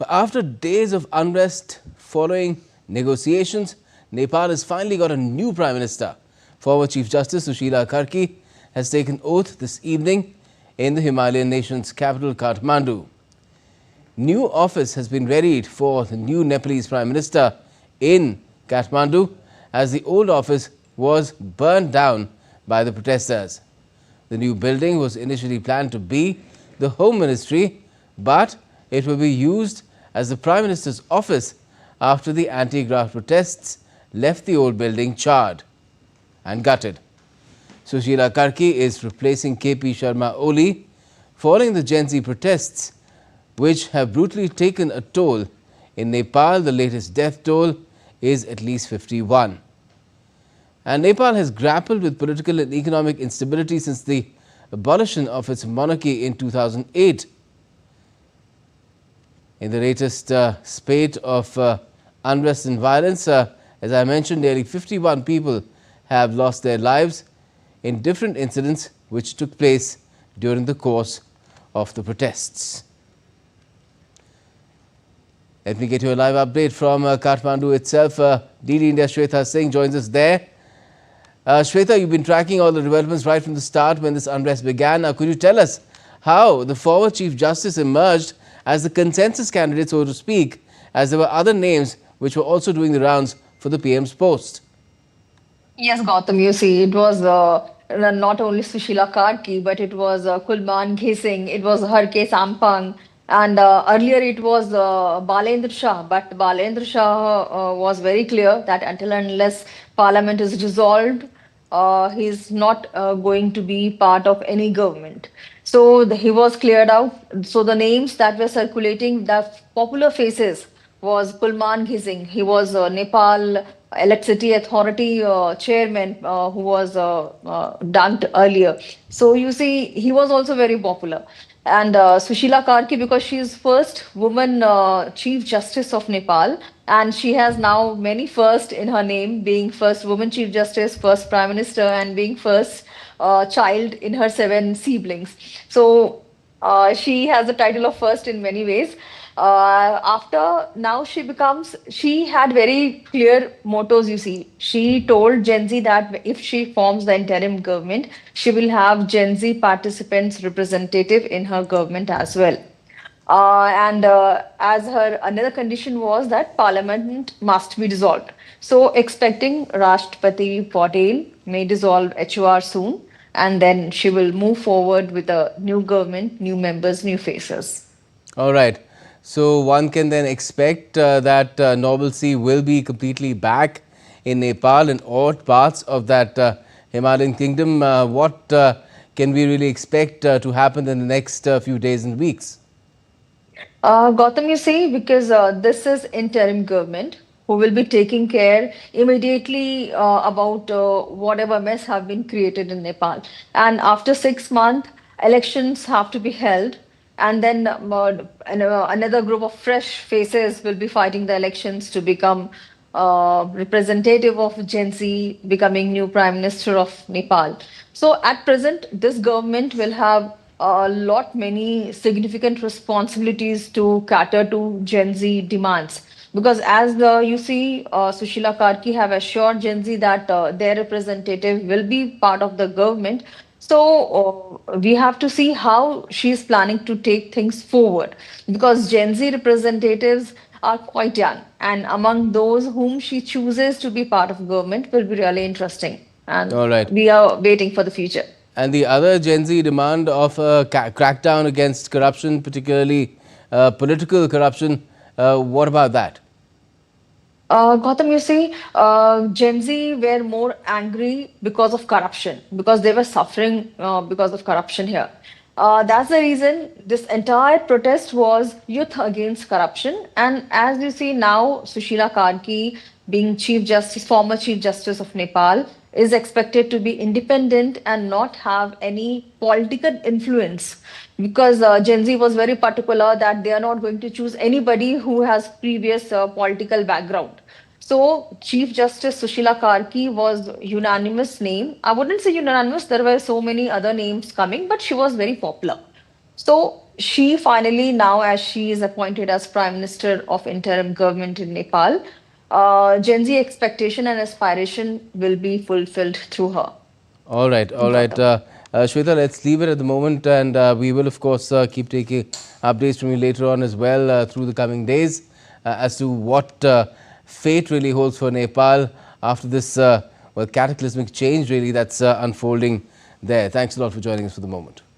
After days of unrest following negotiations, Nepal has finally got a new Prime Minister. Former Chief Justice Sushila Karki has taken oath this evening in the Himalayan nation's capital, Kathmandu. New office has been readied for the new Nepalese Prime Minister in Kathmandu as the old office was burned down by the protesters. The new building was initially planned to be the Home Ministry, but it will be used as the Prime Minister's office after the anti-graft protests left the old building charred and gutted. Sushila Karki is replacing KP Sharma Oli following the Gen Z protests, which have brutally taken a toll. In Nepal, the latest death toll is at least 51. And Nepal has grappled with political and economic instability since the abolition of its monarchy in 2008. In the latest spate of unrest and violence, as I mentioned, nearly 51 people have lost their lives in different incidents which took place during the course of the protests. Let me get you a live update from Kathmandu itself. DD India Sweta Singh joins us there. Sweta, you've been tracking all the developments right from the start when this unrest began. Now, could you tell us how the former Chief Justice emerged as the consensus candidate, so to speak, as there were other names which were also doing the rounds for the PM's post? Yes, Gautam, you see, it was not only Sushila Karki, but it was Kulman Ghising, it was Harke Sampang, and earlier it was Balendra Shah. But Balendra Shah was very clear that until and unless Parliament is dissolved, he is not going to be part of any government. So he was cleared out. So the names that were circulating, the popular faces was Kulman Ghising. He was Nepal Electricity Authority chairman who was dunked earlier. So you see, he was also very popular. And Sushila Karki, because she is first woman Chief Justice of Nepal, and she has now many first in her name, being first woman Chief Justice, first Prime Minister, and being first child in her 7 siblings. So she has the title of first in many ways. After now she had very clear mottos, you see. She told Gen Z that if she forms the interim government, she will have Gen Z participants representative in her government as well. And as her another condition was that parliament must be dissolved. So expecting Rashtrapati Patel may dissolve HOR soon, and then she will move forward with a new government, new members, new faces. All right. So one can then expect that normalcy will be completely back in Nepal and all parts of that Himalayan kingdom. What can we really expect to happen in the next few days and weeks? Gautam, you see, because this is interim government who will be taking care immediately about whatever mess have been created in Nepal. And after 6 months, elections have to be held. And then another group of fresh faces will be fighting the elections to become representative of Gen Z, becoming new Prime Minister of Nepal. So at present, this government will have a lot many significant responsibilities to cater to Gen Z demands. Because as you see, Sushila Karki have assured Gen Z that their representative will be part of the government. So we have to see how she is planning to take things forward, because Gen Z representatives are quite young, and among those whom she chooses to be part of government will be really interesting. And All right. we are waiting for the future. And the other Gen Z demand of a crackdown against corruption, particularly political corruption, what about that? Gautam, you see, Gen Z were more angry because of corruption, because they were suffering because of corruption here. That's the reason this entire protest was youth against corruption. And as you see now, Sushila Karki, being Chief Justice, former Chief Justice of Nepal, is expected to be independent and not have any political influence, because Gen Z was very particular that they are not going to choose anybody who has previous political background. So Chief Justice Sushila Karki was unanimous name. I wouldn't say unanimous. There were so many other names coming, but she was very popular. So she finally now, as she is appointed as Prime Minister of interim government in Nepal, Gen Z expectation and aspiration will be fulfilled through her. All right, all right. Gautam. Sweta, let's leave it at the moment, and we will, of course, keep taking updates from you later on as well through the coming days as to what fate really holds for Nepal after this well, cataclysmic change really that's unfolding there. Thanks a lot for joining us for the moment.